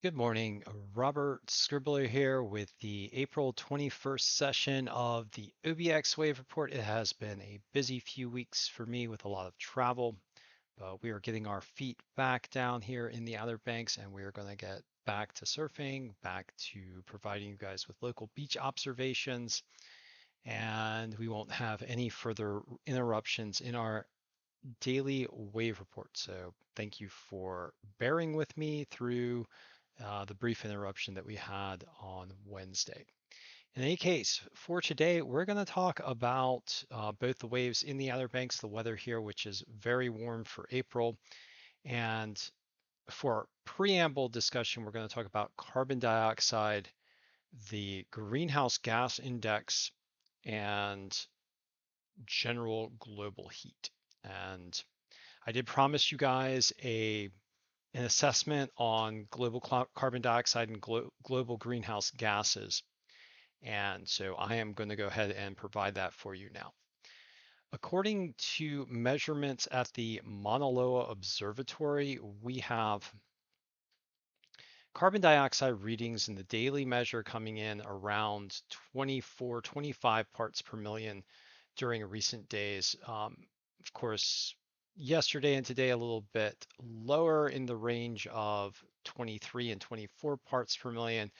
Good morning. Robert Scribbler here with the April 21st session of the OBX Wave Report. It has been a busy few weeks for me with a lot of travel, but we are getting our feet back down here in the Outer Banks, and we are going to get back to surfing, back to providing you guys with local beach observations, and we won't have any further interruptions in our daily wave report. So thank you for bearing with me through the brief interruption that we had on Wednesday. In any case, for today, we're going to talk about both the waves in the Outer Banks, the weather here, which is very warm for April. And for our preamble discussion, we're going to talk about carbon dioxide, the greenhouse gas index, and general global heat. And I did promise you guys an assessment on global carbon dioxide and global greenhouse gases. And so I am going to go ahead and provide that for you now. According to measurements at the Mauna Loa Observatory, we have carbon dioxide readings in the daily measure coming in around 24, 25 parts per million during recent days. Of course, yesterday and today a little bit lower in the range of 23 and 24 parts per million,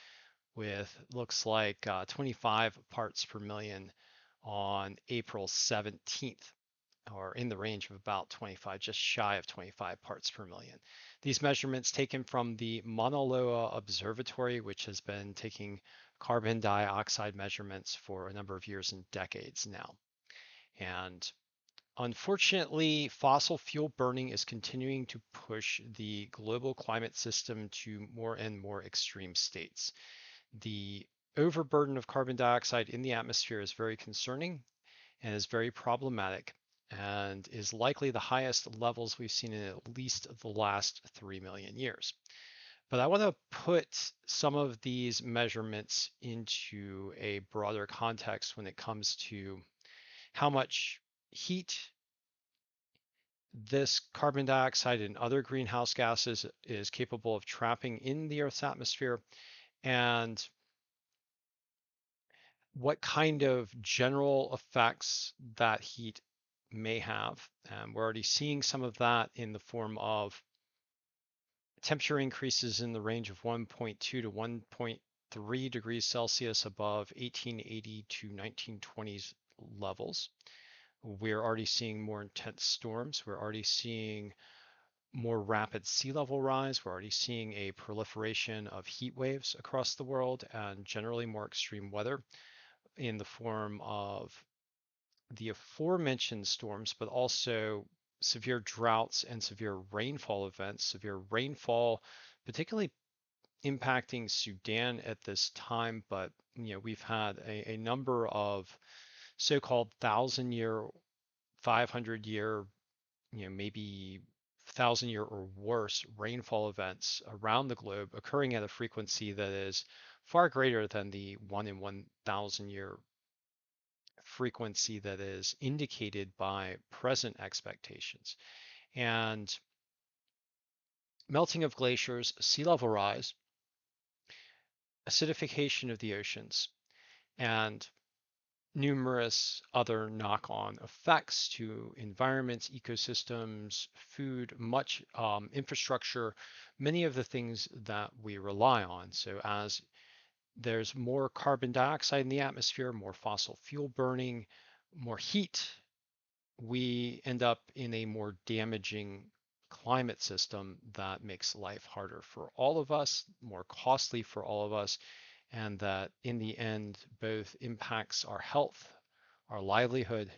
with looks like 25 parts per million on April 17th, or in the range of about 25, just shy of 25 parts per million. These measurements taken from the Mauna Loa Observatory, which has been taking carbon dioxide measurements for a number of years and decades now. And unfortunately, fossil fuel burning is continuing to push the global climate system to more and more extreme states. The overburden of carbon dioxide in the atmosphere is very concerning and is very problematic, and is likely the highest levels we've seen in at least the last 3 million years. But I want to put some of these measurements into a broader context when it comes to how much heat this carbon dioxide and other greenhouse gases is capable of trapping in the Earth's atmosphere, and what kind of general effects that heat may have. We're already seeing some of that in the form of temperature increases in the range of 1.2 to 1.3 degrees Celsius above 1880 to 1920s levels. We're already seeing more intense storms. We're already seeing more rapid sea level rise. We're already seeing a proliferation of heat waves across the world and generally more extreme weather in the form of the aforementioned storms, but also severe droughts and severe rainfall events. Severe rainfall, particularly impacting Sudan at this time, but we've had a number of so-called 1,000-year, 500-year, maybe 1,000-year or worse rainfall events around the globe occurring at a frequency that is far greater than the 1 in 1,000-year frequency that is indicated by present expectations. And melting of glaciers, sea level rise, acidification of the oceans, and numerous other knock-on effects to environments, ecosystems, food, much infrastructure, many of the things that we rely on. So as there's more carbon dioxide in the atmosphere, more fossil fuel burning, more heat, we end up in a more damaging climate system that makes life harder for all of us, more costly for all of us, and that in the end both impacts our health, our livelihood,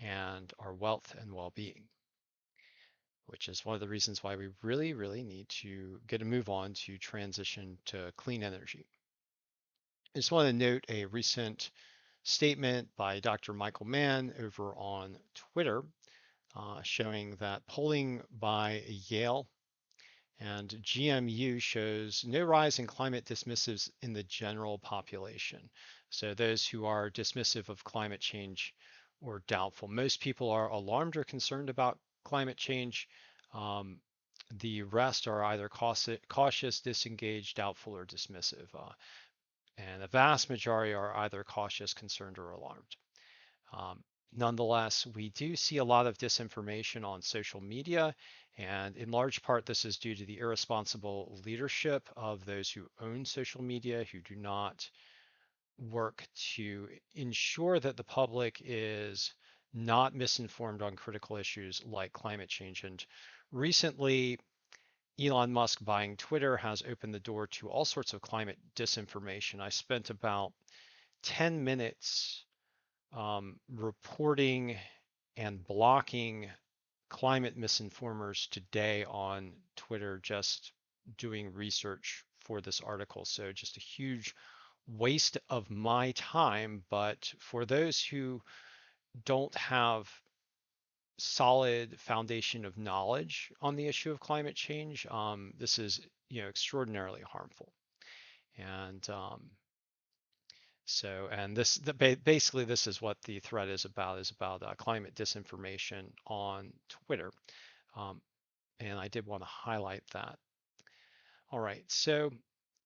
and our wealth and well-being, which is one of the reasons why we really, really need to get a move on to transition to clean energy. I just want to note a recent statement by Dr. Michael Mann over on Twitter, showing that polling by Yale and GMU shows no rise in climate dismissives in the general population. So those who are dismissive of climate change or doubtful. Most people are alarmed or concerned about climate change. The rest are either cautious, disengaged, doubtful, or dismissive. And the vast majority are either cautious, concerned, or alarmed. Um, Nonetheless, we do see a lot of disinformation on social media, and in large part, this is due to the irresponsible leadership of those who own social media, who do not work to ensure that the public is not misinformed on critical issues like climate change. And recently, Elon Musk buying Twitter has opened the door to all sorts of climate disinformation. I spent about 10 minutes reporting and blocking climate misinformers today on Twitter, just doing research for this article. So just a huge waste of my time. But for those who don't have solid foundation of knowledge on the issue of climate change, this is extraordinarily harmful. And and basically this is what the thread is about climate disinformation on Twitter. Um, and I did want to highlight that. All right, so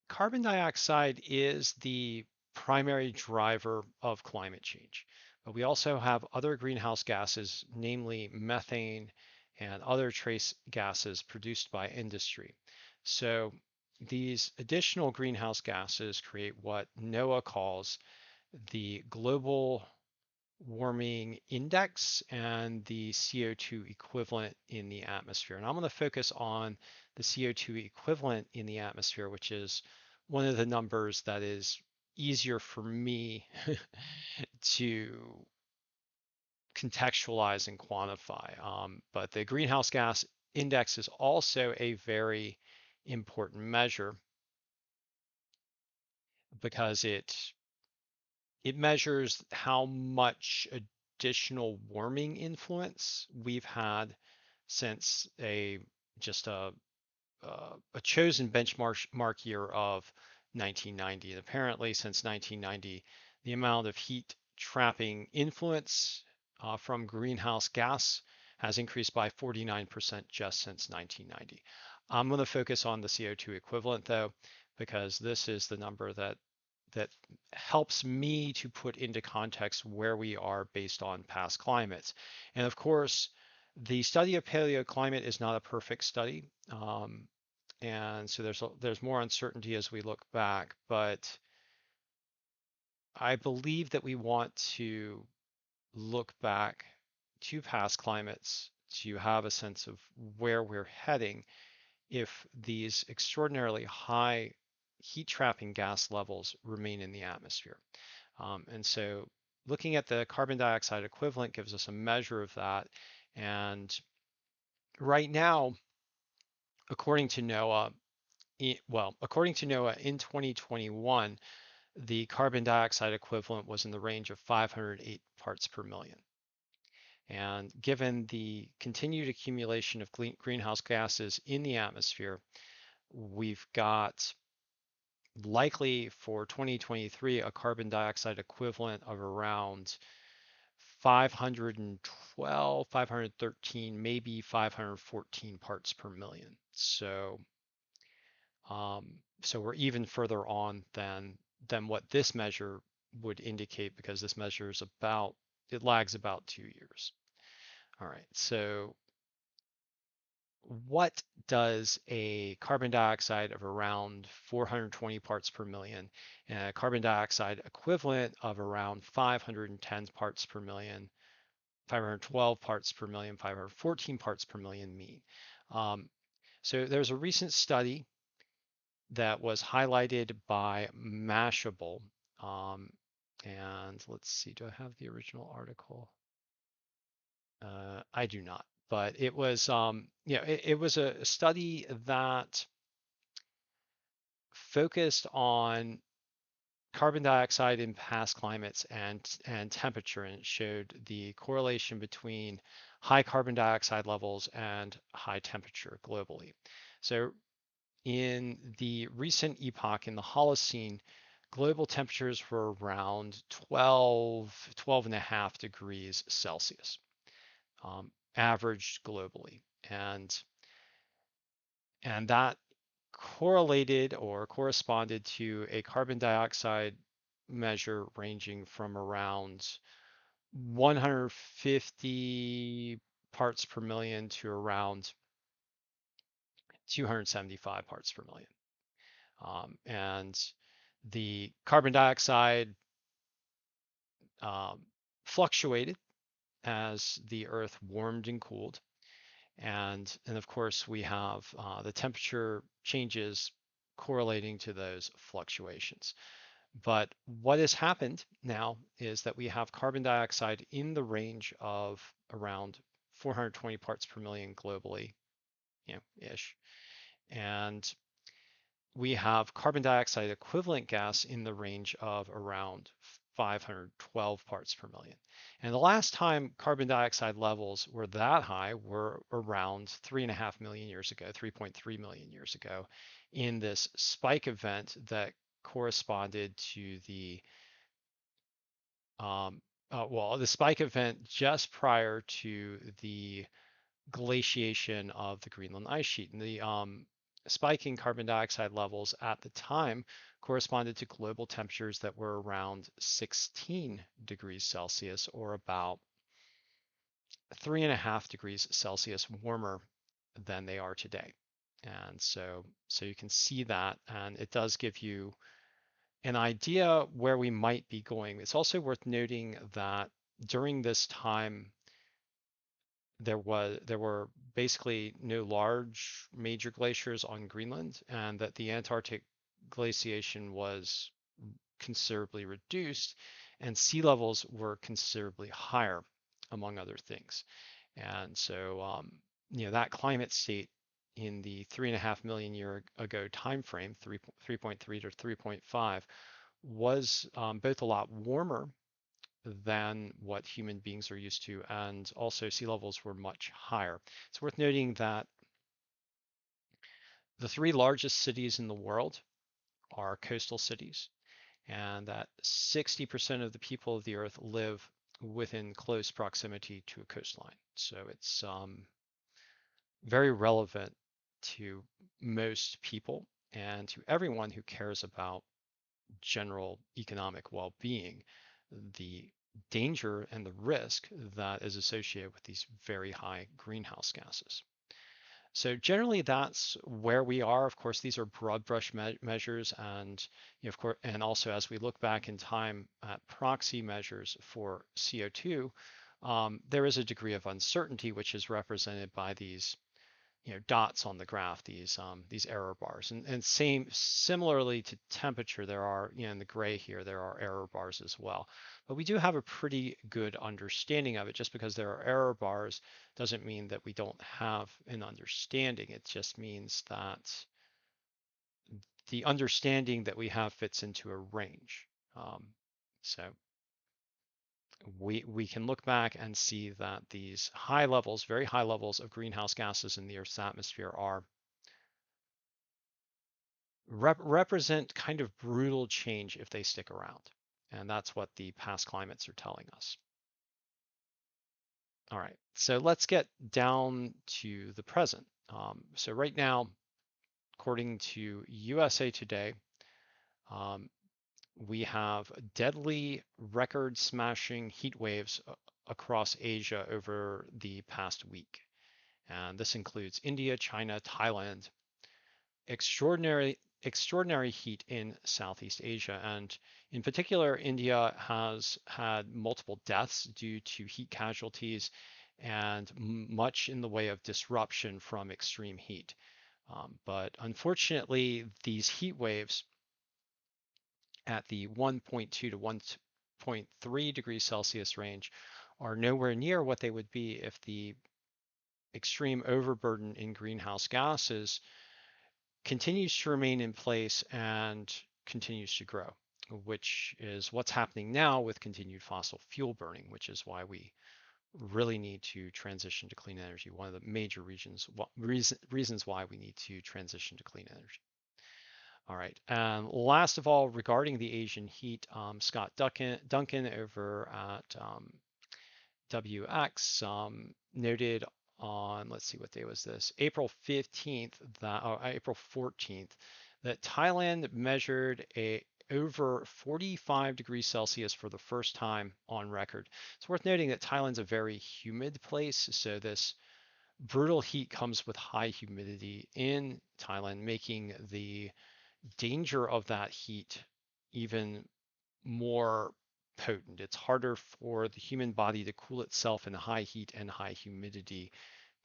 carbon dioxide is the primary driver of climate change, but we also have other greenhouse gases, namely methane and other trace gases produced by industry. So these additional greenhouse gases create what NOAA calls the global warming index and the CO2 equivalent in the atmosphere. And I'm going to focus on the CO2 equivalent in the atmosphere, which is one of the numbers that is easier for me to contextualize and quantify. But the greenhouse gas index is also a very important measure because it measures how much additional warming influence we've had since just a chosen benchmark year of 1990. And apparently, since 1990, the amount of heat trapping influence from greenhouse gas has increased by 49% just since 1990. I'm going to focus on the CO2 equivalent though, because this is the number that helps me to put into context where we are based on past climates. And of course, the study of paleoclimate is not a perfect study. And so there's more uncertainty as we look back, but I believe that we want to look back to past climates to have a sense of where we're heading if these extraordinarily high heat trapping gas levels remain in the atmosphere. And so looking at the carbon dioxide equivalent gives us a measure of that. And right now, according to NOAA, according to NOAA in 2021, the carbon dioxide equivalent was in the range of 508 parts per million. And given the continued accumulation of greenhouse gases in the atmosphere, we've got likely for 2023 a carbon dioxide equivalent of around 512, 513, maybe 514 parts per million. So we're even further on than what this measure would indicate because this measure is it lags about 2 years. All right, so what does a carbon dioxide of around 420 parts per million and a carbon dioxide equivalent of around 510 parts per million, 512 parts per million, 514 parts per million mean? Um, so there's a recent study that was highlighted by Mashable. And let's see, do I have the original article? I do not, but it was, it was a study that focused on carbon dioxide in past climates and temperature, and it showed the correlation between high carbon dioxide levels and high temperature globally. So in the recent epoch in the Holocene, global temperatures were around 12 and a half degrees Celsius, averaged globally. And And that correlated or corresponded to a carbon dioxide measure ranging from around 150 parts per million to around 275 parts per million. And the carbon dioxide um, fluctuated as the Earth warmed and cooled. And of course, we have the temperature changes correlating to those fluctuations. But what has happened now is that we have carbon dioxide in the range of around 420 parts per million globally, ish. And we have carbon dioxide equivalent gas in the range of around 512 parts per million. And the last time carbon dioxide levels were that high were around 3.5 million years ago, 3.3 million years ago, in this spike event that corresponded to the spike event just prior to the glaciation of the Greenland ice sheet. And the spike in carbon dioxide levels at the time corresponded to global temperatures that were around 16 degrees Celsius, or about 3.5 degrees Celsius warmer than they are today. And so you can see that, and it does give you an idea where we might be going. It's also worth noting that during this time, there were basically no large major glaciers on Greenland, and that the Antarctic glaciation was considerably reduced, and sea levels were considerably higher, among other things. And so, that climate state in the 3.5 million year ago time frame, 3.3 to 3.5, was both a lot warmer than what human beings are used to, and also sea levels were much higher. It's worth noting that the three largest cities in the world are coastal cities, and that 60% of the people of the earth live within close proximity to a coastline. So it's very relevant to most people and to everyone who cares about general economic well-being, the danger and the risk that is associated with these very high greenhouse gases. So generally, that's where we are. Of course, these are broad brush measures, and of course, and also as we look back in time at proxy measures for CO2, there is a degree of uncertainty, which is represented by these dots on the graph, these error bars. And similarly to temperature, there are, in the gray here, there are error bars as well. But we do have a pretty good understanding of it. Just because there are error bars doesn't mean that we don't have an understanding. It just means that the understanding that we have fits into a range. So we can look back and see that these high levels, very high levels of greenhouse gases in the Earth's atmosphere are represent kind of brutal change if they stick around. And that's what the past climates are telling us. All right, so let's get down to the present. So right now, according to USA Today, we have deadly record-smashing heat waves across Asia over the past week. And this includes India, China, Thailand, extraordinary heat in Southeast Asia. And in particular, India has had multiple deaths due to heat casualties and much in the way of disruption from extreme heat. But unfortunately, these heat waves at the 1.2 to 1.3 degrees Celsius range are nowhere near what they would be if the extreme overburden in greenhouse gases continues to remain in place and continues to grow, which is what's happening now with continued fossil fuel burning, which is why we really need to transition to clean energy. One of the major reasons why we need to transition to clean energy. All right, and last of all, regarding the Asian heat, Scott Duncan over at WX noted on, let's see, what day was this? April 15th, April 14th, that Thailand measured a over 45 degrees Celsius for the first time on record. It's worth noting that Thailand's a very humid place, so this brutal heat comes with high humidity in Thailand, making the danger of that heat even more potent. It's harder for the human body to cool itself in high heat and high humidity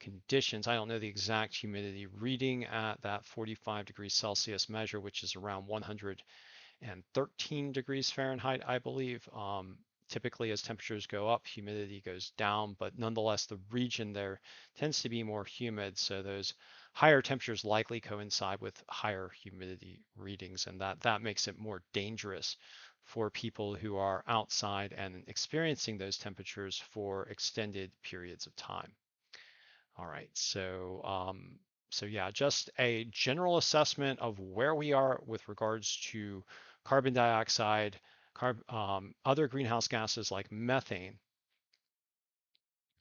conditions. I don't know the exact humidity reading at that 45 degrees Celsius measure, which is around 113 degrees Fahrenheit, I believe. Typically, as temperatures go up, humidity goes down, but nonetheless, the region there tends to be more humid, so those higher temperatures likely coincide with higher humidity readings, and that makes it more dangerous for people who are outside and experiencing those temperatures for extended periods of time. All right, so yeah, just a general assessment of where we are with regards to carbon dioxide, other greenhouse gases like methane,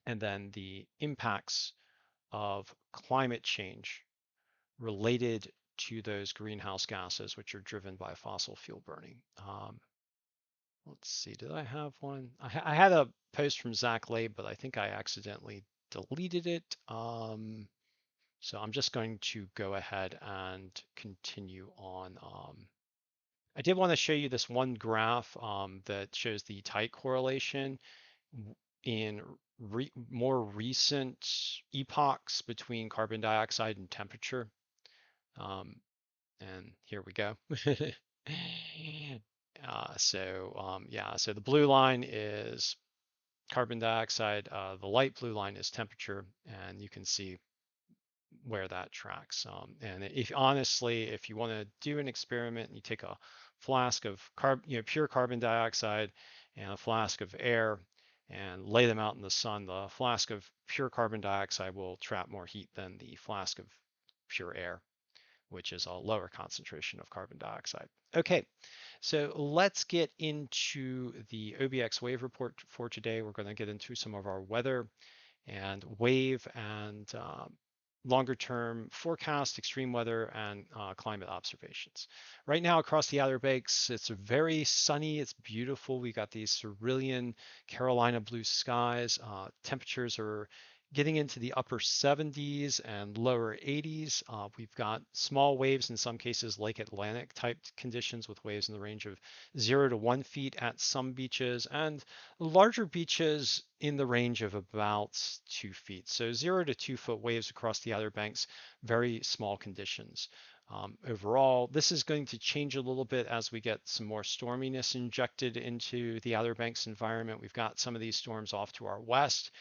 and then the impacts of climate change related to those greenhouse gases, which are driven by fossil fuel burning. Let's see, did I have one? I had a post from Zach Lay, but I think I accidentally deleted it. So I'm just going to go ahead and continue on. I did want to show you this one graph that shows the tight correlation in more recent epochs between carbon dioxide and temperature. And here we go. So the blue line is carbon dioxide, the light blue line is temperature, and you can see where that tracks. And if honestly, if you want to do an experiment, you take a flask of pure carbon dioxide and a flask of air and lay them out in the sun, the flask of pure carbon dioxide will trap more heat than the flask of pure air, which is a lower concentration of carbon dioxide. Okay, so let's get into the OBX wave report for today. We're going to get into some of our weather and wave and longer term forecast, extreme weather, and climate observations. Right now across the Outer Banks, it's very sunny, it's beautiful. We got these cerulean Carolina blue skies. Temperatures are getting into the upper 70s and lower 80s. We've got small waves, in some cases Lake Atlantic type conditions with waves in the range of 0 to 1 feet at some beaches, and larger beaches in the range of about 2 feet. So 0 to 2 foot waves across the Outer Banks, very small conditions. Overall, this is going to change a little bit as we get some more storminess injected into the Outer Banks environment. We've got some of these storms off to our west,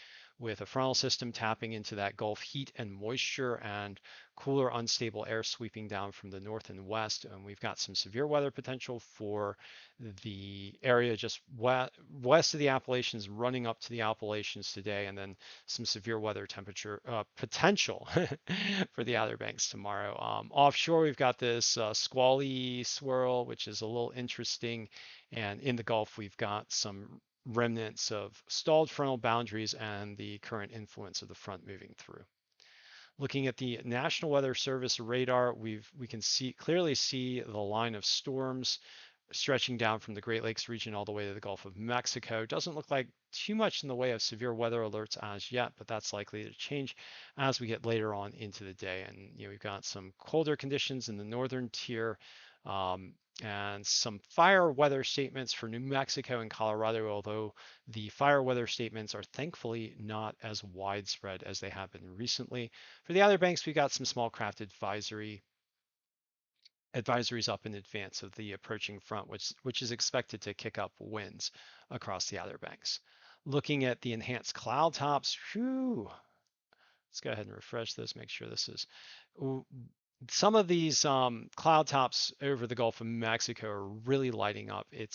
with a frontal system tapping into that Gulf heat and moisture, and cooler, unstable air sweeping down from the north and west. And we've got some severe weather potential for the area just west of the Appalachians, running up to the Appalachians today, and then some severe weather temperature potential for the Outer Banks tomorrow. Offshore, we've got this squally swirl, which is a little interesting. And in the Gulf, we've got some remnants of stalled frontal boundaries and the current influence of the front moving through. Looking at the National Weather Service radar, we can clearly see the line of storms stretching down from the Great Lakes region all the way to the Gulf of Mexico. Doesn't look like too much in the way of severe weather alerts as yet, but that's likely to change as we get later on into the day. And we've got some colder conditions in the northern tier, and some fire weather statements for New Mexico and Colorado, although the fire weather statements are thankfully not as widespread as they have been recently. For the Outer Banks, we got some small craft advisories up in advance of the approaching front, which is expected to kick up winds across the Outer Banks. Looking at the enhanced cloud tops, let's go ahead and refresh this, make sure this is. Some of these cloud tops over the Gulf of Mexico are really lighting up. It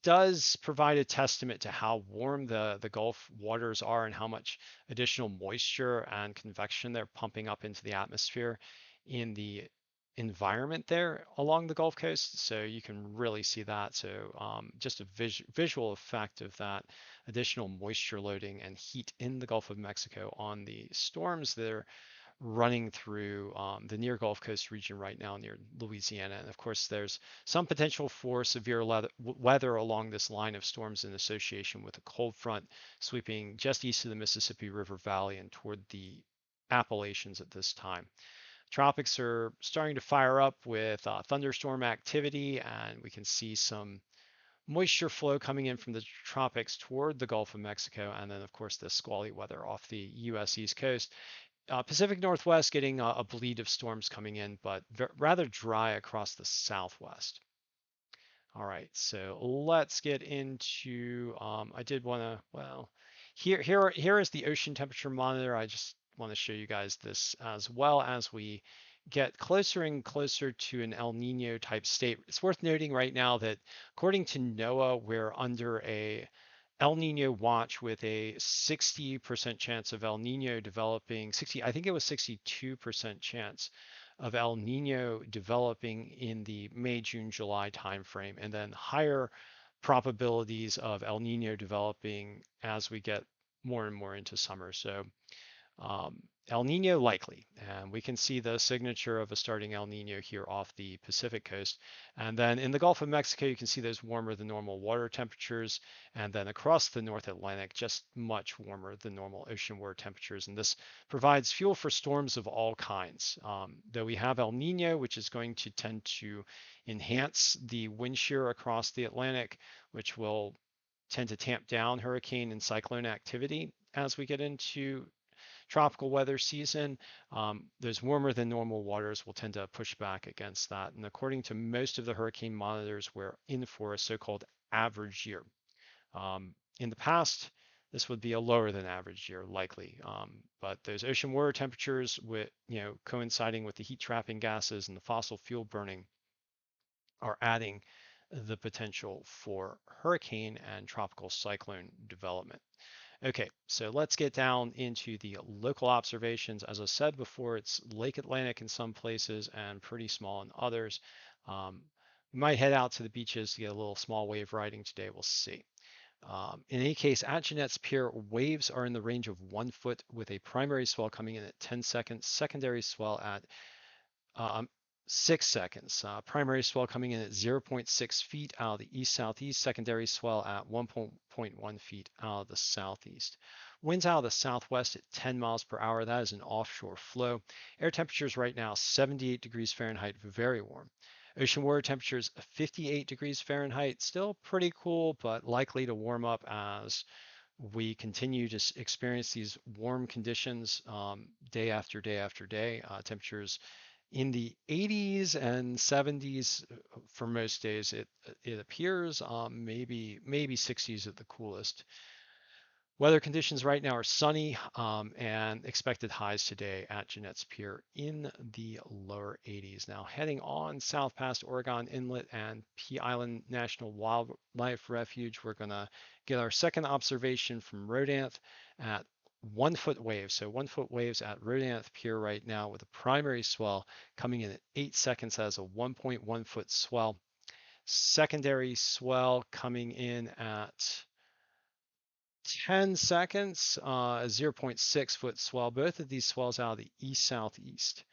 does provide a testament to how warm the Gulf waters are and how much additional moisture and convection they're pumping up into the atmosphere in the environment there along the Gulf Coast, so you can really see that. So just a visual effect of that additional moisture loading and heat in the Gulf of Mexico on the storms that are running through the near Gulf Coast region right now near Louisiana. And of course, there's some potential for severe weather along this line of storms in association with a cold front sweeping just east of the Mississippi River Valley and toward the Appalachians at this time. Tropics are starting to fire up with thunderstorm activity, and we can see some moisture flow coming in from the tropics toward the Gulf of Mexico, and then, of course, the squally weather off the U.S. East Coast. Pacific Northwest getting a bleed of storms coming in, but rather dry across the Southwest. All right, so let's get into, I did want to, well, here is the ocean temperature monitor. I just want to show you guys this as well as we get closer and closer to an El Nino type state. It's worth noting right now that according to NOAA, we're under a El Nino watch with a 60% chance of El Nino developing, 60, I think it was 62% chance of El Nino developing in the May, June, July timeframe, and then higher probabilities of El Nino developing as we get more and more into summer. So El Nino likely, and we can see the signature of a starting El Nino here off the Pacific coast. And then in the Gulf of Mexico, you can see those warmer than normal water temperatures. And then across the North Atlantic, just much warmer than normal ocean water temperatures. And this provides fuel for storms of all kinds. Though we have El Nino, which is going to tend to enhance the wind shear across the Atlantic, which will tend to tamp down hurricane and cyclone activity as we get into tropical weather season. Those warmer than normal waters will tend to push back against that. And according to most of the hurricane monitors, we're in for a so-called average year. In the past, this would be a lower than average year, likely. But those ocean water temperatures, with coinciding with the heat trapping gases and the fossil fuel burning, are adding the potential for hurricane and tropical cyclone development. Okay, so let's get down into the local observations. As I said before, it's Lake Atlantic in some places and pretty small in others. We might head out to the beaches to get a little small wave riding today. We'll see. In any case, at Jeanette's Pier, waves are in the range of 1 foot with a primary swell coming in at 10 seconds, secondary swell at um, 6 seconds. Primary swell coming in at 0.6 feet out of the east-southeast, secondary swell at 1.1 feet out of the southeast. Winds out of the southwest at 10 miles per hour. That is an offshore flow. Air temperatures right now 78 degrees Fahrenheit, very warm. Ocean water temperatures 58 degrees Fahrenheit, still pretty cool, but likely to warm up as we continue to experience these warm conditions day after day after day. Temperatures in the 80s and 70s for most days. It appears maybe 60s at the coolest. Weather conditions right now are sunny and expected highs today at Jeanette's Pier in the lower 80s. Now heading on south past Oregon Inlet and Pea Island National Wildlife Refuge, we're going to get our second observation from Rodanth at 1 foot waves. So 1 foot waves at Rodanth Pier right now with a primary swell coming in at 8 seconds as a 1.1 foot swell. Secondary swell coming in at 10 seconds, 0.6 foot swell. Both of these swells out of the east-southeast.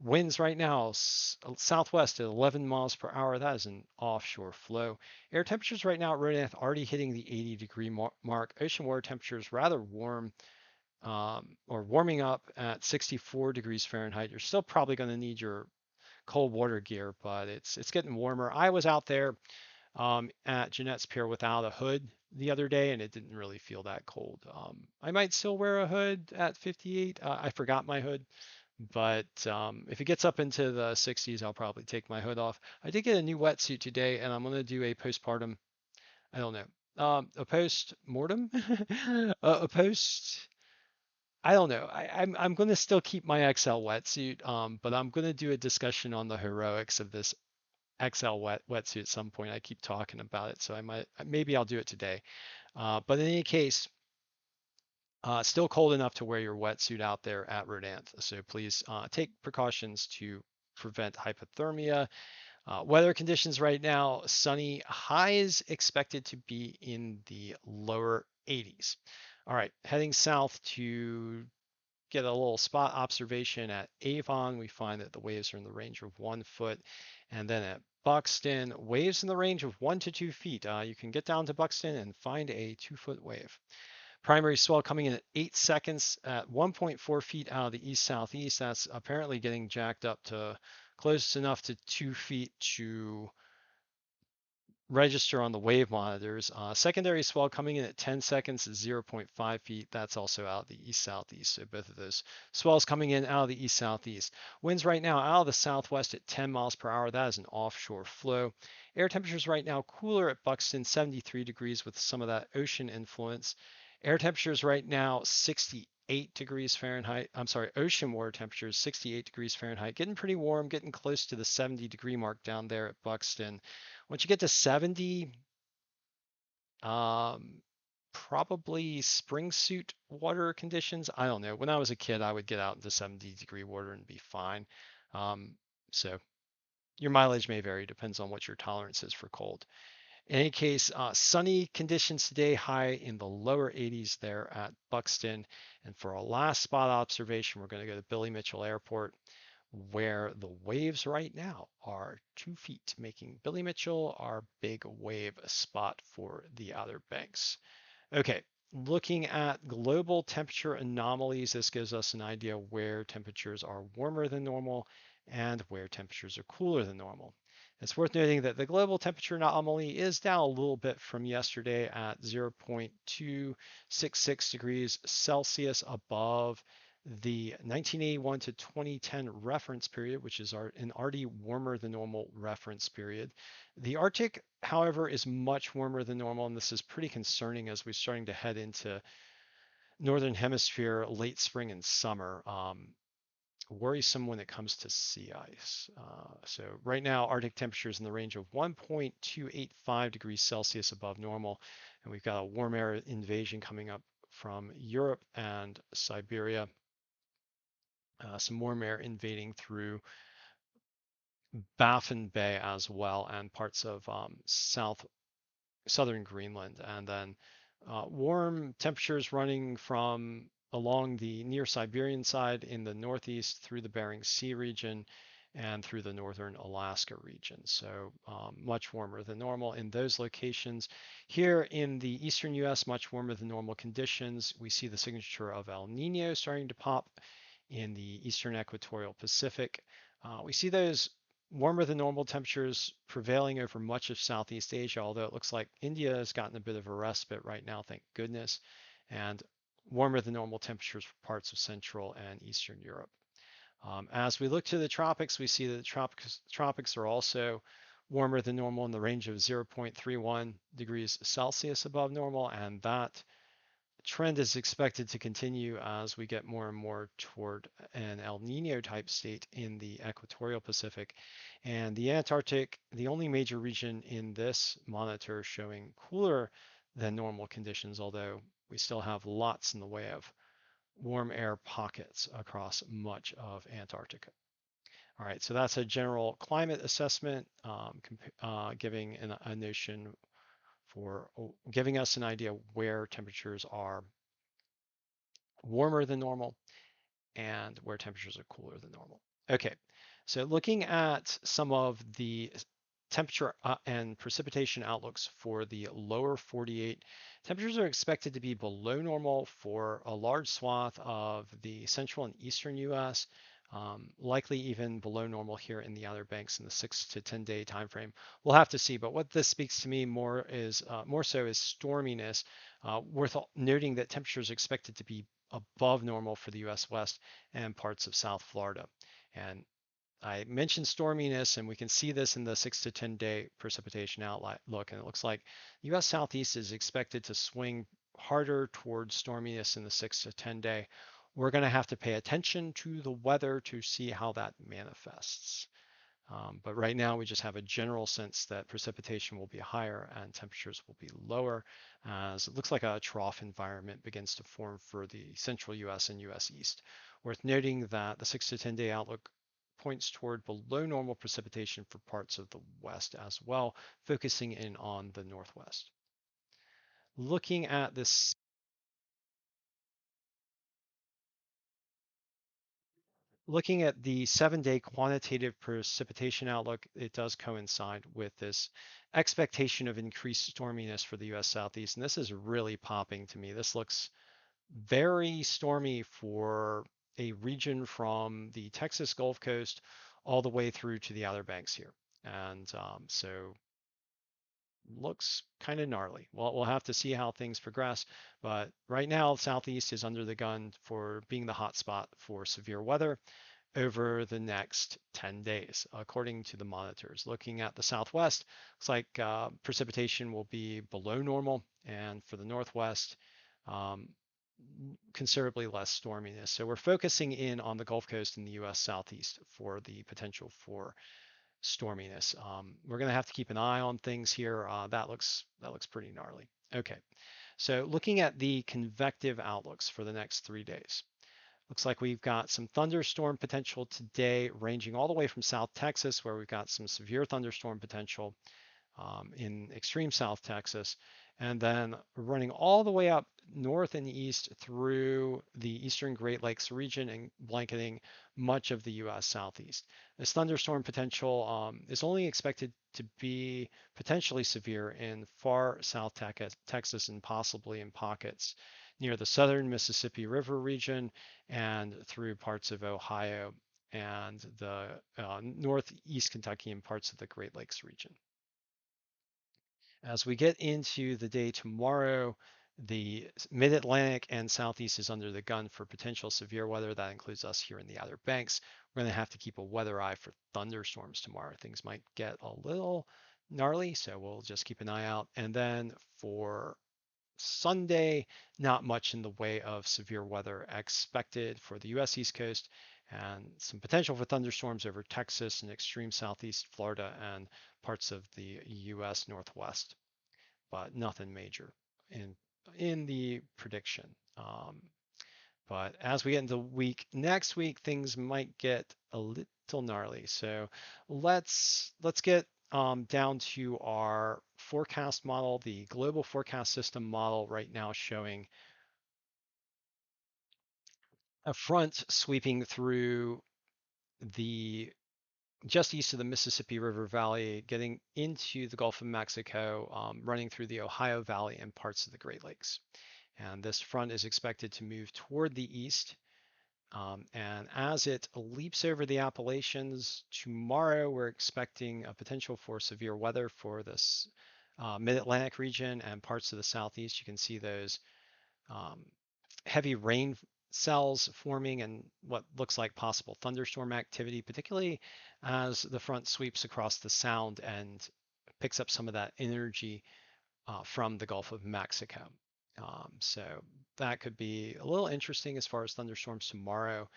Winds right now, southwest at 11 miles per hour. That is an offshore flow. Air temperatures right now at Rodanth already hitting the 80-degree mark. Ocean water temperatures rather warm or warming up at 64 degrees Fahrenheit. You're still probably going to need your cold water gear, but it's getting warmer. I was out there at Jeanette's Pier without a hood the other day, and it didn't really feel that cold. I might still wear a hood at 58. I forgot my hood, but if it gets up into the 60s, I'll probably take my hood off. I did get a new wetsuit today, and I'm going to do a postpartum, I don't know, a post-mortem, a post. I don't know. I'm going to still keep my XL wetsuit, but I'm going to do a discussion on the heroics of this XL wetsuit at some point. I keep talking about it, so maybe I'll do it today. But in any case, still cold enough to wear your wetsuit out there at Rodanth. So please take precautions to prevent hypothermia. Weather conditions right now, sunny, highs expected to be in the lower 80s. All right, heading south to get a little spot observation at Avon. We find that the waves are in the range of 1 foot. And then at Buxton, waves in the range of 1 to 2 feet. You can get down to Buxton and find a 2 foot wave. Primary swell coming in at 8 seconds at 1.4 feet out of the east southeast. That's apparently getting jacked up to close enough to 2 feet to register on the wave monitors. Secondary swell coming in at 10 seconds is 0.5 feet. That's also out of the east southeast. So both of those swells coming in out of the east southeast. Winds right now out of the southwest at 10 miles per hour. That is an offshore flow. Air temperatures right now cooler at Buxton, 73 degrees with some of that ocean influence. Air temperatures right now 68 degrees Fahrenheit. I'm sorry, ocean water temperatures 68 degrees Fahrenheit. Getting pretty warm, getting close to the 70-degree mark down there at Buxton. Once you get to 70, probably spring suit water conditions. I don't know. When I was a kid, I would get out into 70-degree water and be fine. So your mileage may vary, depends on what your tolerance is for cold. In any case, sunny conditions today, high in the lower 80s there at Buxton. And for our last spot observation, we're going to go to Billy Mitchell Airport, where the waves right now are 2 feet, making Billy Mitchell our big wave spot for the Outer Banks. Okay, looking at global temperature anomalies, this gives us an idea where temperatures are warmer than normal and where temperatures are cooler than normal. It's worth noting that the global temperature anomaly is down a little bit from yesterday at 0.266 degrees Celsius above the 1981 to 2010 reference period, which is an already warmer than normal reference period. The Arctic, however, is much warmer than normal, and this is pretty concerning as we're starting to head into northern hemisphere late spring and summer. Worrisome when it comes to sea ice. So right now, Arctic temperatures in the range of 1.285 degrees Celsius above normal, and we've got a warm air invasion coming up from Europe and Siberia. Some warm air invading through Baffin Bay as well, and parts of southern Greenland, and then warm temperatures running from along the near Siberian side in the northeast through the Bering Sea region and through the northern Alaska region. So much warmer than normal in those locations. Here in the eastern US, much warmer than normal conditions. We see the signature of El Nino starting to pop in the eastern equatorial Pacific. We see those warmer than normal temperatures prevailing over much of Southeast Asia, although it looks like India has gotten a bit of a respite right now, thank goodness, and warmer than normal temperatures for parts of Central and Eastern Europe. As we look to the tropics, we see that the tropics are also warmer than normal in the range of 0.31 degrees Celsius above normal, and that trend is expected to continue as we get more and more toward an El Nino type state in the equatorial Pacific. And the Antarctic, the only major region in this monitor showing cooler than normal conditions, although we still have lots in the way of warm air pockets across much of Antarctica. All right, so that's a general climate assessment, giving a notion for giving us an idea where temperatures are warmer than normal and where temperatures are cooler than normal. Okay, so looking at some of the temperature and precipitation outlooks for the lower 48, temperatures are expected to be below normal for a large swath of the central and eastern US, likely even below normal here in the Outer Banks in the 6 to 10 day time frame. We'll have to see, but what this speaks to me more so is storminess. Worth noting that temperatures are expected to be above normal for the US West and parts of South Florida. And I mentioned storminess, and we can see this in the 6 to 10 day precipitation outlook. And it looks like US Southeast is expected to swing harder towards storminess in the 6 to 10 day. We're going to have to pay attention to the weather to see how that manifests. But right now, we just have a general sense that precipitation will be higher and temperatures will be lower, as it looks like a trough environment begins to form for the central US and US East. Worth noting that the 6 to 10 day outlook points toward below normal precipitation for parts of the west as well, focusing in on the northwest. Looking at this Looking at the 7-day quantitative precipitation outlook, it does coincide with this expectation of increased storminess for the US Southeast. And this is really popping to me. This looks very stormy for a region from the Texas Gulf Coast all the way through to the Outer Banks here. And so looks kind of gnarly. Well, we'll have to see how things progress. But right now, Southeast is under the gun for being the hot spot for severe weather over the next 10 days, according to the monitors. Looking at the Southwest, looks like precipitation will be below normal, and for the Northwest, um, considerably less storminess. So we're focusing in on the Gulf Coast and the U.S. Southeast for the potential for storminess. We're going to have to keep an eye on things here. That looks pretty gnarly. Okay, so looking at the convective outlooks for the next 3 days. Looks like we've got some thunderstorm potential today, ranging all the way from South Texas, where we've got some severe thunderstorm potential in extreme South Texas, and then running all the way up north and east through the eastern Great Lakes region and blanketing much of the U.S. Southeast. This thunderstorm potential is only expected to be potentially severe in far South Texas and possibly in pockets near the southern Mississippi River region and through parts of Ohio and the northeast Kentucky and parts of the Great Lakes region. As we get into the day tomorrow, the mid-Atlantic and southeast is under the gun for potential severe weather. That includes us here in the Outer Banks. We're going to have to keep a weather eye for thunderstorms tomorrow. Things might get a little gnarly, so we'll just keep an eye out. And then for Sunday, not much in the way of severe weather expected for the U.S. East Coast and some potential for thunderstorms over Texas and extreme southeast Florida and parts of the U.S. Northwest, but nothing major in the prediction. But as we get into next week, things might get a little gnarly. So let's get down to our forecast model, the global forecast system model right now showing a front sweeping through the just east of the Mississippi River Valley, getting into the Gulf of Mexico, running through the Ohio Valley and parts of the Great Lakes. And this front is expected to move toward the east. And as it leaps over the Appalachians tomorrow, we're expecting a potential for severe weather for this mid-Atlantic region and parts of the southeast. You can see those heavy rain cells forming and what looks like possible thunderstorm activity, particularly as the front sweeps across the Sound and picks up some of that energy from the Gulf of Mexico. So that could be a little interesting as far as thunderstorms tomorrow.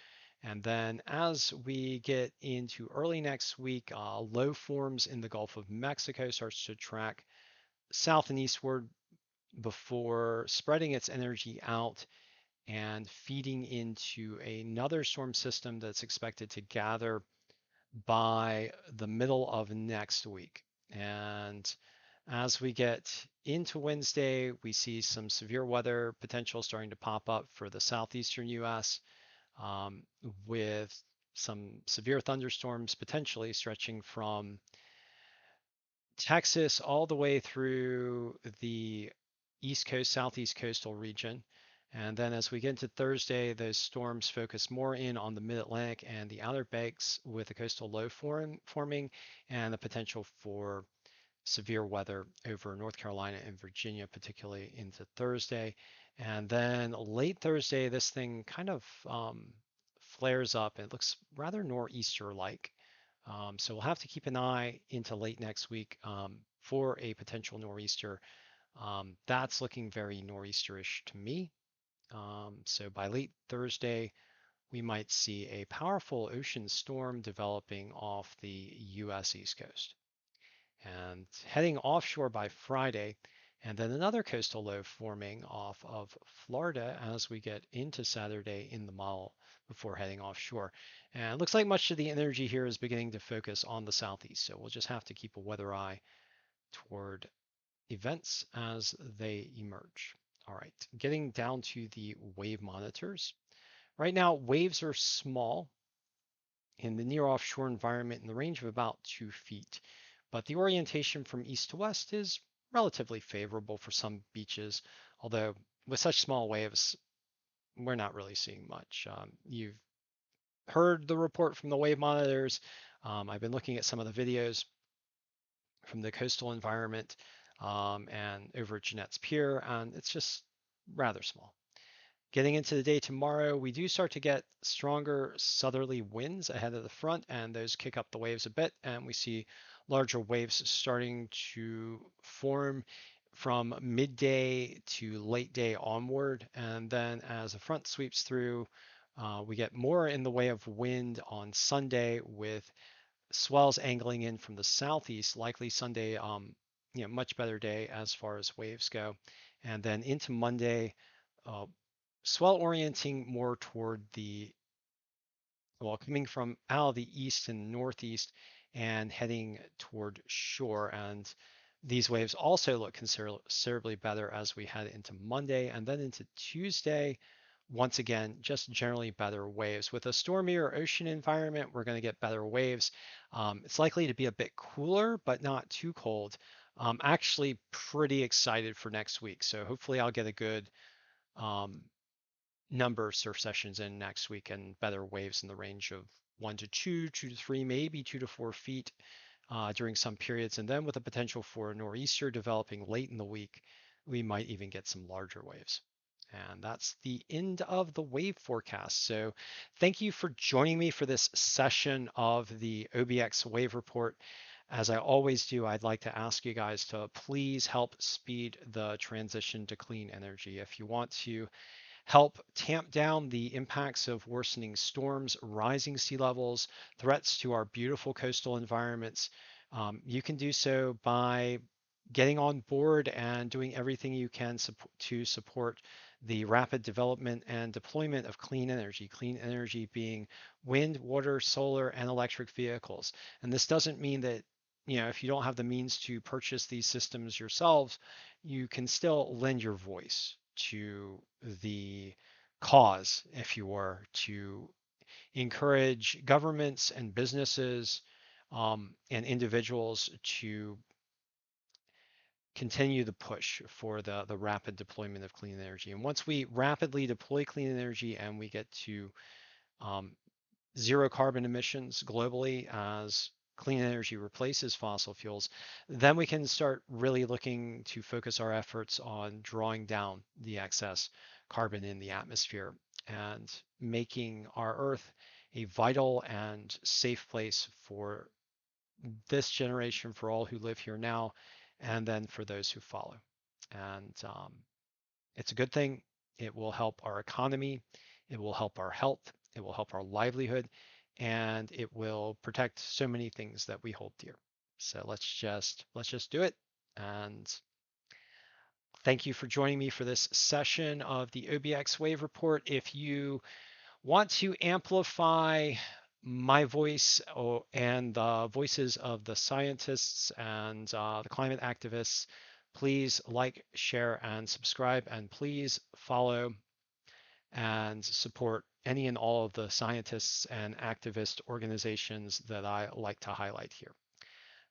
And then as we get into early next week, low forms in the Gulf of Mexico starts to track south and eastward before spreading its energy out and feeding into another storm system that's expected to gather by the middle of next week. And as we get into Wednesday, we see some severe weather potential starting to pop up for the southeastern US with some severe thunderstorms potentially stretching from Texas all the way through the East Coast, Southeast coastal region. And then as we get into Thursday, those storms focus more in on the mid-Atlantic and the Outer Banks with a coastal low forming and the potential for severe weather over North Carolina and Virginia, particularly into Thursday. And then late Thursday, this thing kind of flares up. It looks rather nor'easter-like. So we'll have to keep an eye into late next week for a potential nor'easter. That's looking very nor'easterish to me. So by late Thursday, we might see a powerful ocean storm developing off the US East Coast. And heading offshore by Friday, And then another coastal low forming off of Florida as we get into Saturday in the model before heading offshore. And it looks like much of the energy here is beginning to focus on the southeast. So we'll just have to keep a weather eye toward events as they emerge. All right, getting down to the wave monitors. Right now, waves are small in the near offshore environment in the range of about 2 feet, but the orientation from east to west is relatively favorable for some beaches, although with such small waves, we're not really seeing much. You've heard the report from the wave monitors. I've been looking at some of the videos from the coastal environment and over at Jeanette's Pier, and it's just rather small. Getting into the day tomorrow, we do start to get stronger southerly winds ahead of the front, and those kick up the waves a bit, and we see larger waves starting to form from midday to late day onward. And then as the front sweeps through, we get more in the way of wind on Sunday with swells angling in from the southeast, likely Sunday, much better day as far as waves go. And then into Monday, uh, swell orienting more toward coming from out of the east and northeast and heading toward shore. And these waves also look considerably better as we head into Monday and then into Tuesday. Once again, just generally better waves. With a stormier ocean environment, we're going to get better waves. It's likely to be a bit cooler, but not too cold. I'm actually pretty excited for next week. So hopefully I'll get a good um, number of surf sessions in next week and better waves in the range of 1 to 2, 2 to 3, maybe 2 to 4 feet during some periods. And then with the potential for a nor'easter developing late in the week, we might even get some larger waves. And that's the end of the wave forecast. So thank you for joining me for this session of the OBX wave report. As I always do, I'd like to ask you guys to please help speed the transition to clean energy. If you want to help tamp down the impacts of worsening storms, rising sea levels, threats to our beautiful coastal environments. You can do so by getting on board and doing everything you can to support the rapid development and deployment of clean energy being wind, water, solar, and electric vehicles. And this doesn't mean that if you don't have the means to purchase these systems yourselves, you can still lend your voice to the cause, if you were, to encourage governments and businesses and individuals to continue the push for the rapid deployment of clean energy. And once we rapidly deploy clean energy and we get to um, zero carbon emissions globally as clean energy replaces fossil fuels, then we can start really looking to focus our efforts on drawing down the excess carbon in the atmosphere and making our Earth a vital and safe place for this generation, for all who live here now, and then for those who follow. And it's a good thing. It will help our economy. It will help our health. It will help our livelihood. And it will protect so many things that we hold dear. So let's just do it. And thank you for joining me for this session of the OBX Wave Report. If you want to amplify my voice and the voices of the scientists and the climate activists, please like, share, and subscribe, and please follow and support any and all of the scientists and activist organizations that I like to highlight here.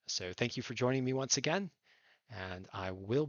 So thank you for joining me once again, and I will